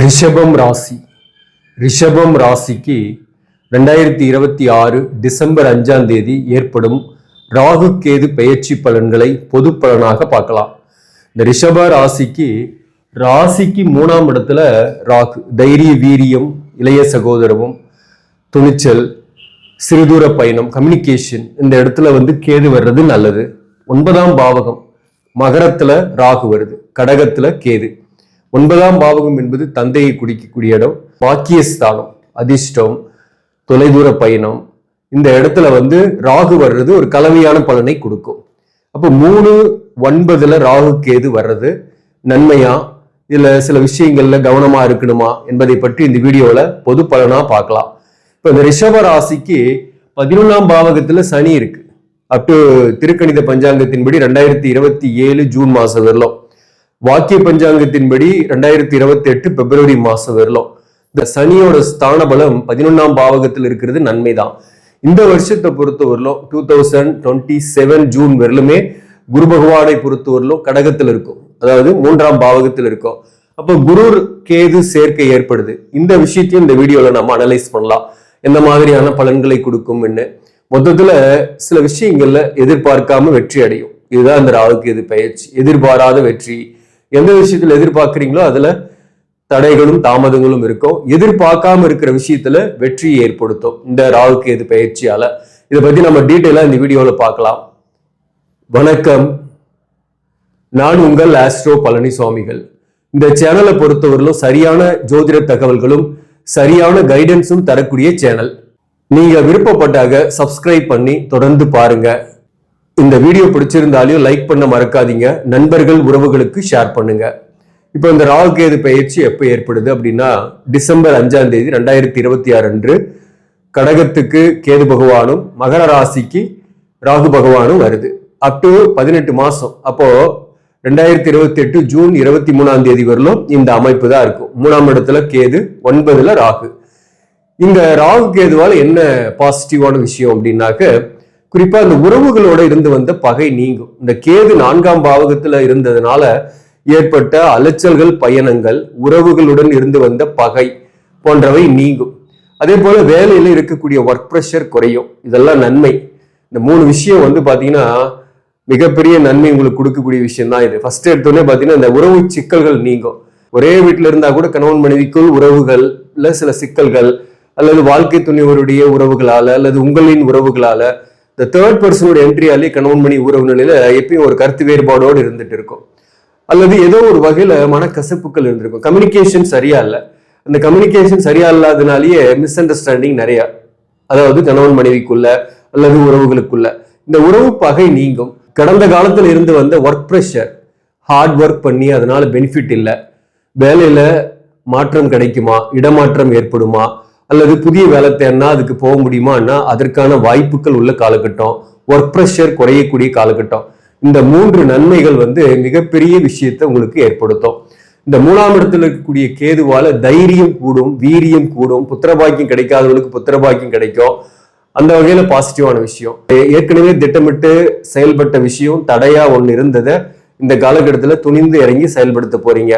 ரிஷபம் ராசி. ரிஷபம் ராசிக்கு 2026 டிசம்பர் 5ஆம் தேதி ஏற்படும் ராகு கேது பெயர்ச்சி பலன்களை பொது பலனாக பார்க்கலாம். இந்த ரிஷப ராசிக்கு 3ஆம் இடத்துல ராகு. தைரிய வீரியம், இளைய சகோதரமும், துணிச்சல், சிறுதூர பயணம், கம்யூனிகேஷன், இந்த இடத்துல கேது வர்றது நல்லது. 9ஆம் பாவகம் மகரத்துல ராகு வருது, கடகத்துல கேது. 9ஆம் பாவகம் என்பது தந்தையை குறிக்கக்கூடிய இடம். பாக்கியஸ்தானம், அதிர்ஷ்டம், தொலைதூர பயணம். இந்த இடத்துல ராகு வர்றது ஒரு கலவையான பலனை கொடுக்கும். அப்போ 3-9 ராகு கேது வர்றது நன்மையா, இதுல சில விஷயங்கள்ல கவனமா இருக்கணுமா என்பதை பற்றி இந்த வீடியோல பொது பலனா பார்க்கலாம். இப்ப இந்த ரிஷப ராசிக்கு 11ஆம் பாவகத்துல சனி இருக்கு. அப் டு திருக்கணித பஞ்சாங்கத்தின்படி 2027 ஜூன் மாசம் வரலாம். வாக்கிய பஞ்சாங்கத்தின்படி 2028 பிப்ரவரி மாசம் வரலாம். இந்த சனியோட ஸ்தான பலம் 11ஆம் பாவகத்தில் இருக்கிறது நன்மைதான். இந்த வருஷத்தை பொறுத்த வரலும் 2027 ஜூன் வரலுமே குரு பகவானை பொறுத்த வரலும் கடகத்தில் இருக்கும், அதாவது 3ஆம் பாவகத்தில் இருக்கும். அப்போ குரு கேது சேர்க்கை ஏற்படுது. இந்த விஷயத்தையும் இந்த வீடியோல நம்ம அனலைஸ் பண்ணலாம், எந்த மாதிரியான பலன்களை கொடுக்கும். மொத்தத்துல சில விஷயங்கள்ல எதிர்பார்க்காம வெற்றி அடையும். இதுதான் இந்த ராகு கேது பெயர்ச்சி. எதிர்பாராத வெற்றி. எந்த விஷயத்துல எதிர்பார்க்கிறீங்களோ அதுல தடைகளும் தாமதங்களும் இருக்கும். எதிர்பார்க்காம இருக்கிற விஷயத்துல வெற்றியை ஏற்படுத்தும் இந்த ராகு கேது பெயர்ச்சியால. இதை பத்தி நம்ம டீட்டெயிலா இந்த வீடியோல பார்க்கலாம். வணக்கம், நான் உங்கள் ஆஸ்ட்ரோ பழனிசாமிகள். இந்த சேனலை பொறுத்தவரையிலும் சரியான ஜோதிட தகவல்களும் சரியான கைடன்ஸும் தரக்கூடிய சேனல். நீங்க விருப்பப்பட்டாக சப்ஸ்கிரைப் பண்ணி தொடர்ந்து பாருங்க. இந்த வீடியோ பிடிச்சிருந்தாலையும் லைக் பண்ண மறக்காதீங்க. நண்பர்கள் உறவுகளுக்கு ஷேர் பண்ணுங்க. இப்போ இந்த ராகு கேது பெயர்ச்சி எப்போ ஏற்படுது அப்படின்னா, டிசம்பர் 5ஆம் தேதி 2026 அன்று கடகத்துக்கு கேது பகவானும் மகர ராசிக்கு ராகு பகவானும் வருது. அப் டு 18 மாசம். அப்போ 2028 ஜூன் 23ஆம் தேதி வரலும் இந்த அமைப்பு தான் இருக்கும். 3ஆம் இடத்துல கேது, 9ல ராகு. இந்த ராகு கேதுவால் என்ன பாசிட்டிவான விஷயம் அப்படின்னாக்க, குறிப்பா இந்த உறவுகளோட இருந்து வந்த பகை நீங்கும். இந்த கேது 4ஆம் பாவகத்துல இருந்ததுனால ஏற்பட்ட அலைச்சல்கள், பயணங்கள், உறவுகளுடன் இருந்து வந்த பகை போன்றவை நீங்கும். அதே போல வேலையில இருக்கக்கூடிய ஒர்க் ப்ரெஷர் குறையும். இதெல்லாம் நன்மை. இந்த 3 விஷயம் பாத்தீங்கன்னா மிகப்பெரிய நன்மை உங்களுக்கு கொடுக்கக்கூடிய விஷயம் தான் இது. ஃபர்ஸ்ட் எடுத்தோடனே பாத்தீங்கன்னா இந்த உறவு சிக்கல்கள் நீங்கும். ஒரே வீட்டுல இருந்தா கூட கணவன் மனைவிக்குள் உறவுகள்ல சில சிக்கல்கள், அல்லது வாழ்க்கை துணைவருடைய உறவுகளால, அல்லது உங்களின் உறவுகளால, இந்த தேர்ட் பர்சனோட என்ட்ரியாலே கணவன் மணி உறவு நிலையில எப்பயும் ஒரு கருத்து வேறுபாடோடு இருந்துட்டு இருக்கும். அல்லது ஏதோ ஒரு வகையில மனக்கசப்புகள் இருந்திருக்கும். கம்யூனிகேஷன் சரியா இல்லை. அந்த கம்யூனிகேஷன் சரியா இல்லாதனாலேயே மிஸ் அண்டர்ஸ்டாண்டிங் நிறைய, அதாவது கணவன் மனைவிக்குள்ள அல்லது உறவுகளுக்குள்ள இந்த உறவு பகை நீங்கும். கடந்த காலத்துல இருந்து வந்த ஒர்க் ப்ரெஷர், ஹார்ட் ஒர்க் பண்ணி அதனால பெனிஃபிட் இல்லை, வேலையில மாற்றம் கிடைக்குமா, இடமாற்றம் ஏற்படுமா, அல்லது புதிய வேலை தேர்னா அதுக்கு போக முடியுமான்னா அதற்கான வாய்ப்புகள் உள்ள காலகட்டம், ஒர்க் ப்ரெஷர் குறையக்கூடிய காலகட்டம். இந்த 3 நன்மைகள் மிகப்பெரிய விஷயத்தை உங்களுக்கு ஏற்படுத்தும். இந்த 3ஆம் இடத்துல இருக்கக்கூடிய கேதுவால தைரியம் கூடும், வீரியம் கூடும், புத்திரபாக்கியம் கிடைக்காதவங்களுக்கு புத்திரபாக்கியம் கிடைக்கும். அந்த வகையில பாசிட்டிவான விஷயம். ஏற்கனவே திட்டமிட்டு செயல்பட்ட விஷயம் தடையா ஒண்ணு இருந்ததை இந்த காலகட்டத்துல துணிந்து இறங்கி செயல்படுத்த போறீங்க.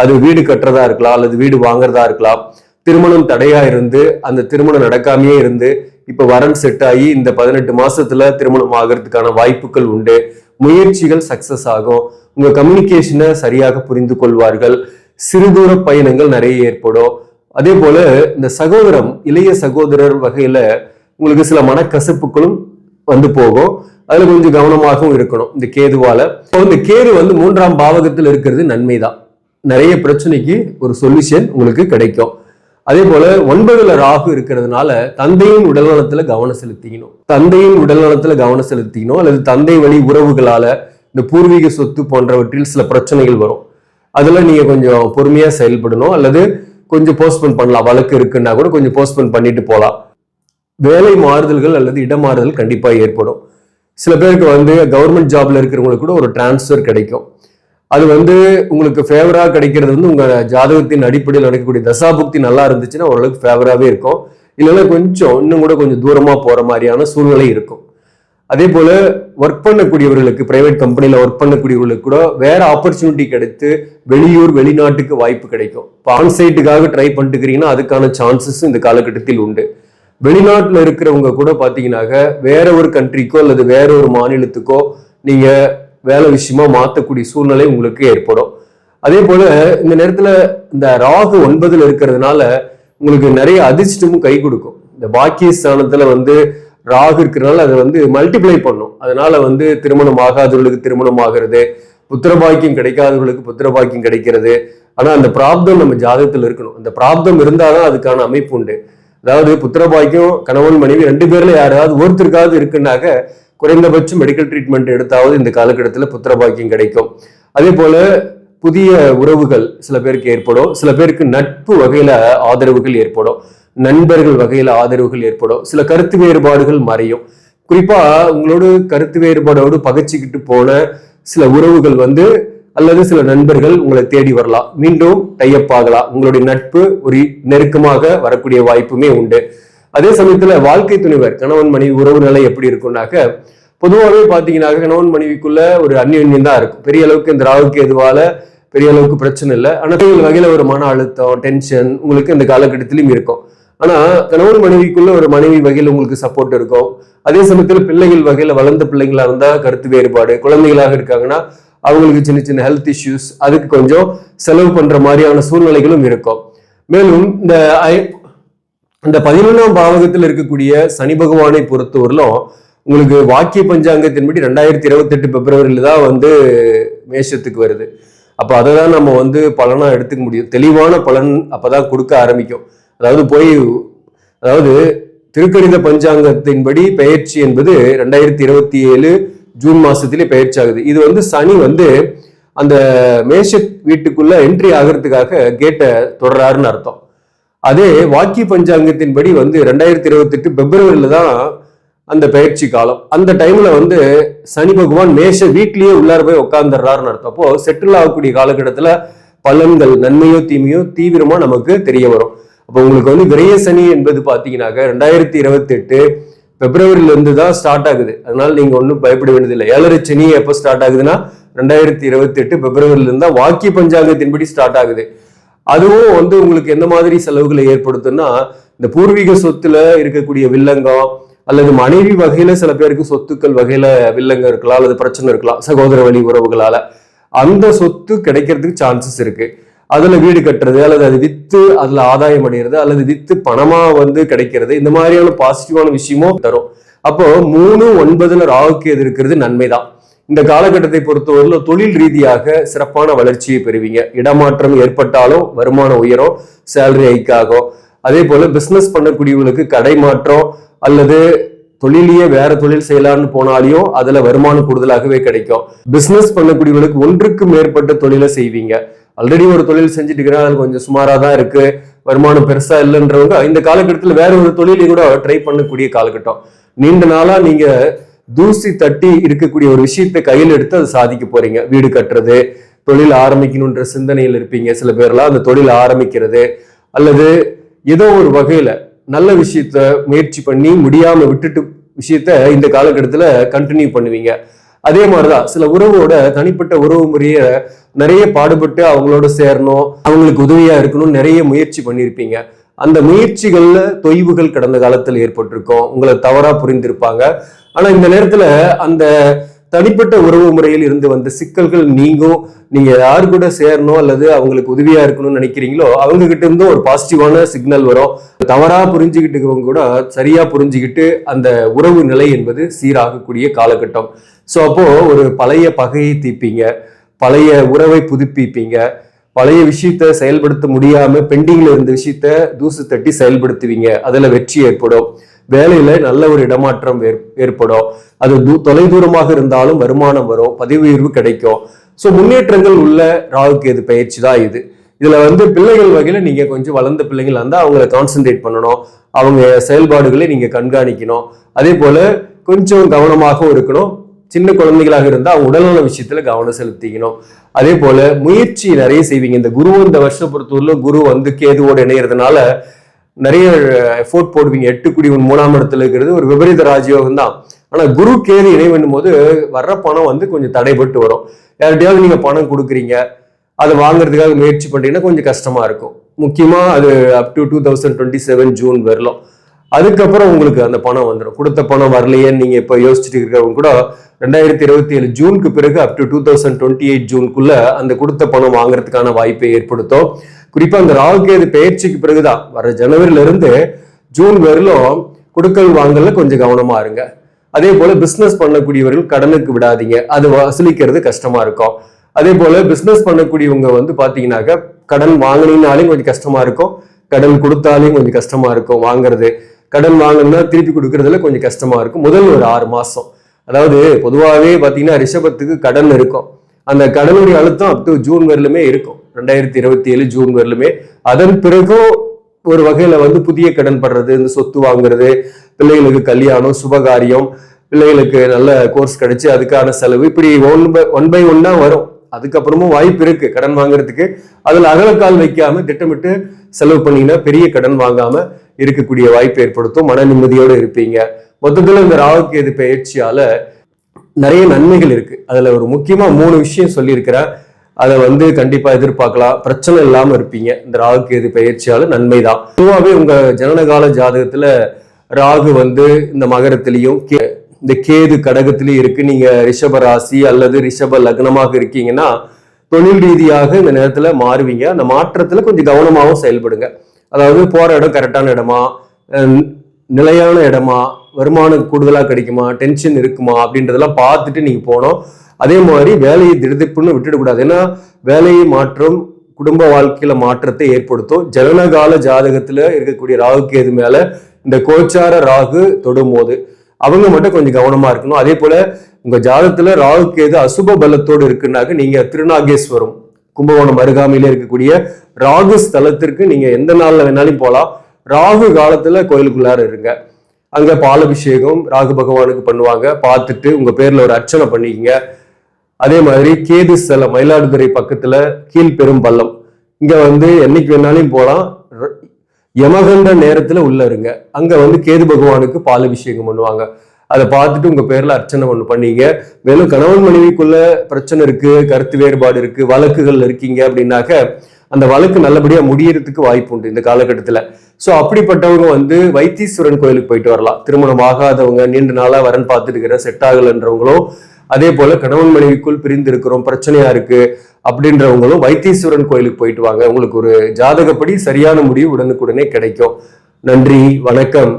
அது வீடு கட்டுறதா இருக்கலாம், அல்லது வீடு வாங்குறதா இருக்கலாம். திருமணம் தடையா இருந்து அந்த திருமணம் நடக்காமையே இருந்து இப்ப வரன் செட் ஆகி இந்த 18 மாசத்துல திருமணம் ஆகிறதுக்கான வாய்ப்புகள் உண்டு. முயற்சிகள் சக்சஸ் ஆகும். உங்க கம்யூனிகேஷனை சரியாக புரிந்து கொள்வார்கள். சிறுதூர பயணங்கள் நிறைய ஏற்படும். அதே போல இந்த சகோதரம், இளைய சகோதரர் வகையில உங்களுக்கு சில மனக்கசப்புகளும் போகும். அதுல கொஞ்சம் கவனமாகவும் இருக்கணும் இந்த கேதுவால. இந்த கேது 3ஆம் பாவகத்தில் இருக்கிறது நன்மைதான். நிறைய பிரச்சனைக்கு ஒரு சொல்யூஷன் உங்களுக்கு கிடைக்கும். அதே போல 9ல ராகு இருக்கிறதுனால தந்தையின் உடல்நலத்துல கவனம் செலுத்திக்கணும். அல்லது தந்தை வழி உறவுகளால இந்த பூர்வீக சொத்து போன்றவற்றில் சில பிரச்சனைகள் வரும். அதுல நீங்க கொஞ்சம் பொறுமையா செயல்படணும், அல்லது கொஞ்சம் போஸ்ட்போன் பண்ணலாம். வழக்கு இருக்குன்னா கூட கொஞ்சம் போஸ்ட்போன் பண்ணிட்டு போகலாம். வேலை மாறுதல்கள் அல்லது இடமாறுதல் கண்டிப்பா ஏற்படும். சில பேருக்கு கவர்மெண்ட் ஜாப்ல இருக்கிறவங்களுக்கு கூட ஒரு டிரான்ஸ்ஃபர் கிடைக்கும். அது உங்களுக்கு ஃபேவரா கிடைக்கிறது உங்க ஜாதகத்தின் அடிப்படையில் நடக்கக்கூடிய தசாபுக்தி நல்லா இருந்துச்சுன்னா ஓரளவுக்கு ஃபேவராகவே இருக்கும். இல்லைன்னா இன்னும் கூட கொஞ்சம் தூரமா போற மாதிரியான சூழ்நிலை இருக்கும். அதே போல ஒர்க் பண்ணக்கூடியவர்களுக்கு, பிரைவேட் கம்பெனில ஒர்க் பண்ணக்கூடியவர்களுக்கு கூட வேற ஆப்பர்ச்சுனிட்டி கிடைத்து வெளியூர் வெளிநாட்டுக்கு வாய்ப்பு கிடைக்கும். இப்போ ஆன்சைட்டுக்காக ட்ரை பண்ணிட்டுக்கிறீங்கன்னா அதுக்கான சான்சஸ் இந்த காலகட்டத்தில் உண்டு. வெளிநாட்டில் இருக்கிறவங்க கூட பார்த்தீங்கன்னாக்க வேற ஒரு கண்ட்ரிக்கோ அல்லது வேற ஒரு மாநிலத்துக்கோ நீங்க வேலை விஷயமா மாற்றக்கூடிய சூழ்நிலை உங்களுக்கு ஏற்படும். அதே போல இந்த நேரத்துல இந்த ராகு 9ல் இருக்கிறதுனால உங்களுக்கு நிறைய அதிர்ஷ்டமும் கை கொடுக்கும். இந்த பாக்கியஸ்தானத்துல ராகு இருக்கிறதுனால அதை மல்டிப்ளை பண்ணும். அதனால திருமணம் ஆகாதவர்களுக்கு திருமணம் ஆகிறது, புத்திரபாக்கியம் கிடைக்காதவர்களுக்கு புத்திரபாக்கியம் கிடைக்கிறது. ஆனா அந்த பிராப்தம் நம்ம ஜாதகத்தில் இருக்கணும். அந்த பிராப்தம் இருந்தாதான் அதுக்கான அமைப்பு உண்டு. அதாவது புத்திரபாக்கியம் கணவன் மனைவி 2 பேர்ல யாராவது ஒருத்தருக்காவது இருக்குன்னாக்க குறைந்தபட்சம் மெடிக்கல் ட்ரீட்மெண்ட் எடுத்தாவது இந்த காலகட்டத்தில் புத்திரபாக்கியம் கிடைக்கும். அதே போல புதிய உறவுகள் சில பேருக்கு ஏற்படும், சில பேருக்கு நட்பு வகையில ஆதரவுகள் ஏற்படும், நண்பர்கள் வகையில ஆதரவுகள் ஏற்படும், சில கருத்து வேறுபாடுகள் மறையும். குறிப்பா உங்களோட கருத்து வேறுபாடோடு பகைச்சிக்கிட்டு போன சில உறவுகள் அல்லது சில நண்பர்கள் உங்களை தேடி வரலாம், மீண்டும் டைப் ஆகலாம், உங்களுடைய நட்பு ஒரு நெருக்கமாக வரக்கூடிய வாய்ப்புமே உண்டு. அதே சமயத்துல வாழ்க்கை துணைவர் கணவன் மனைவி உறவு நிலை எப்படி இருக்கும்னாக்க பொதுவாகவே பாத்தீங்கன்னாக்க கணவன் மனைவிக்குள்ள ஒரு அந்யோன்யம் தான் இருக்கும். பெரிய அளவுக்கு இந்த ராகு கேதுவால பெரிய அளவுக்கு பிரச்சனை இல்லை. ஆனா வகையில ஒரு மன அழுத்தம், டென்ஷன் உங்களுக்கு இந்த காலகட்டத்திலும் இருக்கும். ஆனா கணவன் மனைவிக்குள்ள ஒரு மனைவி வகையில் உங்களுக்கு சப்போர்ட் இருக்கும். அதே சமயத்துல பிள்ளைகள் வகையில வளர்ந்த பிள்ளைங்களா இருந்தா கருத்து வேறுபாடு, குழந்தைகளாக இருக்காங்கன்னா அவங்களுக்கு சின்ன சின்ன ஹெல்த் இஷ்யூஸ், அதுக்கு கொஞ்சம் செலவு பண்ற மாதிரியான சூழ்நிலைகளும் இருக்கும். மேலும் இந்த 11ஆம் பாவகத்தில் இருக்கக்கூடிய சனி பகவானை பொறுத்தவரையிலும் உங்களுக்கு வாக்கிய பஞ்சாங்கத்தின்படி 2028 பிப்ரவரியில தான் மேஷத்துக்கு வருது. அப்போ அதை தான் நம்ம பலனா எடுத்துக்க முடியும். தெளிவான பலன் அப்பதான் கொடுக்க ஆரம்பிக்கும். அதாவது திருக்கணித பஞ்சாங்கத்தின்படி பெயர்ச்சி என்பது 2027 ஜூன் மாசத்திலே பெயர்ச்சி ஆகுது. இது சனி அந்த மேஷ வீட்டுக்குள்ள என்ட்ரி ஆகிறதுக்காக கேட்டை தொடராருன்னு அர்த்தம். அதே வாக்கிய பஞ்சாங்கத்தின்படி 2028 பிப்ரவரியில தான் அந்த பயிற்சி காலம். அந்த டைம்ல சனி பகவான் மேஷ வீட்லயே உள்ளார போய் உட்கார்ந்துடுறாருன்னு அர்த்தம். அப்போ செட்டில் ஆகக்கூடிய காலகட்டத்துல பலன்கள் நன்மையோ தீமையோ தீவிரமா நமக்கு தெரிய வரும். அப்போ உங்களுக்கு விரய சனி என்பது பாத்தீங்கன்னாக்க 2028 பிப்ரவரியில இருந்து தான் ஸ்டார்ட் ஆகுது. அதனால நீங்க ஒன்றும் பயப்பட வேண்டியதில்லை. 7 சனி எப்போ ஸ்டார்ட் ஆகுதுன்னா 2028 பிப்ரவரியில இருந்தா வாக்கிய பஞ்சாங்கத்தின்படி ஸ்டார்ட் ஆகுது. அதுவும் உங்களுக்கு எந்த மாதிரி செலவுகளை ஏற்படுத்தும்னா இந்த பூர்வீக சொத்துல இருக்கக்கூடிய வில்லங்கம் அல்லது மனைவி வகையில சில பேருக்கு சொத்துக்கள் வகையில வில்லங்கம் இருக்கலாம் அல்லது பிரச்சனை இருக்கலாம் சகோதர வழி உறவுகளால. அந்த சொத்து கிடைக்கிறதுக்கு சான்சஸ் இருக்கு. அதுல வீடு கட்டுறது அல்லது அது வித்து அதுல ஆதாயம் அடைகிறது அல்லது வித்து பணமா கிடைக்கிறது, இந்த மாதிரியான பாசிட்டிவான விஷயமும் தரும். அப்போ 3-9 ராகு கேது இருக்கிறது நன்மைதான். இந்த காலகட்டத்தை பொறுத்தவரையில தொழில் ரீதியாக சிறப்பான வளர்ச்சியை பெறுவீங்க. இடமாற்றம் ஏற்பட்டாலும் வருமானம் உயரும், சேலரி ஹைக் ஆகும். அதே போல பிசினஸ் பண்ணக்கூடியவங்களுக்கு கடை மாற்றம் அல்லது தொழிலையே வேற தொழில் செய்யலான்னு போனாலையும் அதுல வருமானம் கூடுதலாகவே கிடைக்கும். பிசினஸ் பண்ணக்கூடியவங்களுக்கு ஒன்றுக்கு மேற்பட்ட தொழிலை செய்வீங்க. ஆல்ரெடி ஒரு தொழில் செஞ்சுட்டு இருக்கிறேன், அது கொஞ்சம் சுமாரா தான் இருக்கு, வருமானம் பெருசா இல்லைன்றவங்க இந்த காலகட்டத்தில் வேற ஒரு தொழிலை கூட ட்ரை பண்ணக்கூடிய காலகட்டம். நீண்ட நாளா நீங்க தூசி தட்டி இருக்கக்கூடிய ஒரு விஷயத்தை கையில் எடுத்து அதை சாதிக்க போறீங்க. வீடு கட்டுறது, தொழில் ஆரம்பிக்கணுன்ற சிந்தனையில் இருப்பீங்க. சில பேர்லாம் அந்த தொழில் ஆரம்பிக்கிறது அல்லது ஏதோ ஒரு வகையில நல்ல விஷயத்த முயற்சி பண்ணி முடியாம விட்டுட்டு விஷயத்த இந்த காலகட்டத்துல கண்டினியூ பண்ணுவீங்க. அதே மாதிரிதான் சில உறவோட தனிப்பட்ட உறவு முறைய நிறைய பாடுபட்டு அவங்களோட சேரணும், அவங்களுக்கு உதவியா இருக்கணும், நிறைய முயற்சி பண்ணியிருப்பீங்க. அந்த முயற்சிகள்ல தொய்வுகள் கடந்த காலத்தில் ஏற்பட்டிருக்கும், உங்களை தவறா புரிந்திருப்பாங்க. ஆனா இந்த நேரத்துல அந்த தனிப்பட்ட உறவு முறையில் இருந்து வந்த சிக்கல்கள் நீங்கும். நீங்க யாரு கூட சேரணும் அல்லது அவங்களுக்கு உதவியா இருக்கணும்னு நினைக்கிறீங்களோ அவங்க கிட்ட இருந்தும் ஒரு பாசிட்டிவான சிக்னல் வரும். தவறா புரிஞ்சுக்கிட்டுவங்க கூட சரியா புரிஞ்சுக்கிட்டு அந்த உறவு நிலை என்பது சீராகக்கூடிய காலகட்டம். ஸோ அப்போ ஒரு பழைய பகையை தீர்ப்பீங்க, பழைய உறவை புதுப்பிப்பீங்க, பழைய விஷயத்த செயல்படுத்த முடியாம பெண்டிங்ல இருந்த விஷயத்த தூசு தட்டி செயல்படுத்துவீங்க. அதுல வெற்றி ஏற்படும். வேலையில நல்ல ஒரு இடமாற்றம் ஏற்படும். அது தொலை தூரமாக இருந்தாலும் வருமானம் வரும், பதவி உயர்வு கிடைக்கும். ஸோ முன்னேற்றங்கள் உள்ள ராகு கேது பயிற்சி தான் இது. இதுல பிள்ளைகள் வகையில நீங்க கொஞ்சம் வளர்ந்த பிள்ளைகள் இருந்தா அவங்கள கான்சென்ட்ரேட் பண்ணணும், அவங்க செயல்பாடுகளை நீங்க கண்காணிக்கணும். அதே போல கொஞ்சம் கவனமாகவும் இருக்கணும். சின்ன குழந்தைகளாக இருந்தா அவங்க உடல்நல விஷயத்துல கவனம் செலுத்திக்கணும். அதே போல முயற்சி நிறைய செய்வீங்க. இந்த குரு இந்த வருஷம் பொறுத்தவரையில குரு கேதுவோடு இணையறதுனால நிறைய எஃபோர்ட் போடுவீங்க. 8 குடி 3ஆம் இடத்துல இருக்கிறது ஒரு விபரீத ராஜயோகம் தான். ஆனா குரு கேது இணைவென்னும் போது வர்ற பணம் வந்து கொஞ்சம் தடைபட்டு வரும். யார்கிட்டயாவது நீங்க பணம் கொடுக்குறீங்க, அதை வாங்குறதுக்காக முயற்சி பண்றீங்கன்னா கொஞ்சம் கஷ்டமா இருக்கும். முக்கியமா அது அப் டு 2027 ஜூன் வரலாம். அதுக்கப்புறம் உங்களுக்கு அந்த பணம் வந்துடும். கொடுத்த பணம் வரலையேன்னு நீங்க இப்ப யோசிச்சுட்டு இருக்கிறவங்க கூட 2027 ஜூனுக்கு பிறகு அப் டு 2028 ஜூனுக்குள்ள அந்த கொடுத்த பணம் வாங்குறதுக்கான வாய்ப்பை ஏற்படுத்தும். குறிப்பா அந்த ராகுகேது பெயர்ச்சிக்கு பிறகுதான் வர ஜனவரியில இருந்து ஜூன் வரலும் கொடுக்கல் வாங்கல கொஞ்சம் கவனமா இருங்க. அதே போல பிசினஸ் பண்ணக்கூடியவர்கள் கடனுக்கு விடாதீங்க, அது வசூலிக்கிறது கஷ்டமா இருக்கும். அதே போல பிசினஸ் பண்ணக்கூடியவங்க வந்து பாத்தீங்கன்னாக்க கடன் வாங்கினீங்கனாலையும் கொஞ்சம் கஷ்டமா இருக்கும், கடன் கொடுத்தாலையும் கொஞ்சம் கஷ்டமா இருக்கும். வாங்குறது கடன் வாங்கினா திருப்பி கொடுக்கறதுல கொஞ்சம் கஷ்டமா இருக்கும் முதல் ஒரு 6 மாசம். அதாவது பொதுவாகவே பாத்தீங்கன்னா ரிஷபத்துக்கு கடன் இருக்கும். அந்த கடனுடைய அழுத்தம் அப் டு ஜூன் வரலுமே இருக்கும், 2027 ஜூன் வரலுமே. அதன் பிறகும் ஒரு வகையில வந்து புதிய கடன் படுறது, இந்த சொத்து வாங்குறது, பிள்ளைகளுக்கு கல்யாணம், சுபகாரியம், பிள்ளைகளுக்கு நல்ல கோர்ஸ் கிடைச்சு அதுக்கான செலவு, இப்படி ஒன் பை ஒன்னா வரும். அதுக்கப்புறமும் வாய்ப்பு இருக்கு கடன் வாங்குறதுக்கு. அதுல அகலக்கால் வைக்காம திட்டமிட்டு செலவு பண்ணீங்கன்னா பெரிய கடன் வாங்காம இருக்கக்கூடிய வாய்ப்பு ஏற்படுத்தும். மன நிம்மதியோடு இருப்பீங்க. மொத்தத்துல இந்த ராகுகேது பெயர்ச்சியால நிறைய நன்மைகள் இருக்கு. அதுல ஒரு முக்கியமா 3 விஷயம் சொல்லியிருக்கிறேன். அதை வந்து கண்டிப்பா எதிர்பார்க்கலாம். பிரச்சனை இல்லாம இருப்பீங்க. இந்த ராகுகேது பெயர்ச்சியால நன்மைதான். பொதுவாகவே உங்க ஜனனகால ஜாதகத்துல ராகு வந்து இந்த மகரத்திலையும் இந்த கேது கடகத்திலையும் இருக்கு. நீங்க ரிஷப ராசி அல்லது ரிஷப லக்னமாக இருக்கீங்கன்னா தொழில் ரீதியாக இந்த நேரத்துல மாறுவீங்க. அந்த மாற்றத்துல கொஞ்சம் கவனமாகவும் செயல்படுங்க. அதாவது போற இடம் கரெக்டான இடமா, நிலையான இடமா, வருமானம் கூடுதலா கிடைக்குமா, டென்ஷன் இருக்குமா அப்படின்றதெல்லாம் பார்த்துட்டு நீங்க போனோம். அதே மாதிரி வேலையை திடுதிப்புன்னு விட்டுடக்கூடாது. ஏன்னா வேலையை மாற்றம் குடும்ப வாழ்க்கையில மாற்றத்தை ஏற்படுத்தும். ஜனனகால ஜாதகத்துல இருக்கக்கூடிய ராகுகேது மேல இந்த கோச்சார ராகு தொடும் போது அவங்க மட்டும் கொஞ்சம் கவனமா இருக்கணும். அதே போல உங்க ஜாதகத்துல ராகுகேது அசுப பலத்தோடு இருக்குன்னாக்க நீங்க திருநாகேஸ்வரம் கும்பகோணம் அருகாமையில இருக்கக்கூடிய ராகு ஸ்தலத்திற்கு நீங்க எந்த நாள்ல வேணாலும் போகலாம். ராகு காலத்துல கோயிலுக்குள்ளார இருங்க. அங்க பாலபிஷேகம் ராகு பகவானுக்கு பண்ணுவாங்க. பார்த்துட்டு உங்க பேர்ல ஒரு அர்ச்சனை பண்ணிக்கங்க. அதே மாதிரி கேது ஸ்தலம் மயிலாடுதுறை பக்கத்துல கீழ்பெரும்பள்ளம், இங்க வந்து என்னைக்கு வேணாலும் போகலாம். யமகண்ட நேரத்துல உள்ள இருங்க. அங்க வந்து கேது பகவானுக்கு பாலபிஷேகம் பண்ணுவாங்க. அதை பார்த்துட்டு உங்க பேர்ல அர்ச்சனை பண்ணீங்க. மேலும் கணவன் மனைவிக்குள்ள பிரச்சனை இருக்கு, கருத்து வேறுபாடு இருக்கு, வழக்குகள் இருக்கீங்க அப்படின்னாக்க அந்த வழக்கு நல்லபடியா முடியறதுக்கு வாய்ப்பு உண்டு இந்த காலகட்டத்துல. சோ அப்படிப்பட்டவங்க வந்து வைத்தீஸ்வரன் கோயிலுக்கு போயிட்டு வரலாம். திருமணம் ஆகாதவங்க, நீண்ட நாளா வரன் பார்த்துட்டு இருக்கிற செட் ஆகலன்றவங்களும், அதே போல கணவன் மனைவிக்குள் பிரிந்து இருக்கிறோம், பிரச்சனையா இருக்கு அப்படின்றவங்களும் வைத்தீஸ்வரன் கோயிலுக்கு போயிட்டு வாங்க. உங்களுக்கு ஒரு ஜாதகப்படி சரியான முடிவு உடனுக்குடனே கிடைக்கும். நன்றி, வணக்கம்.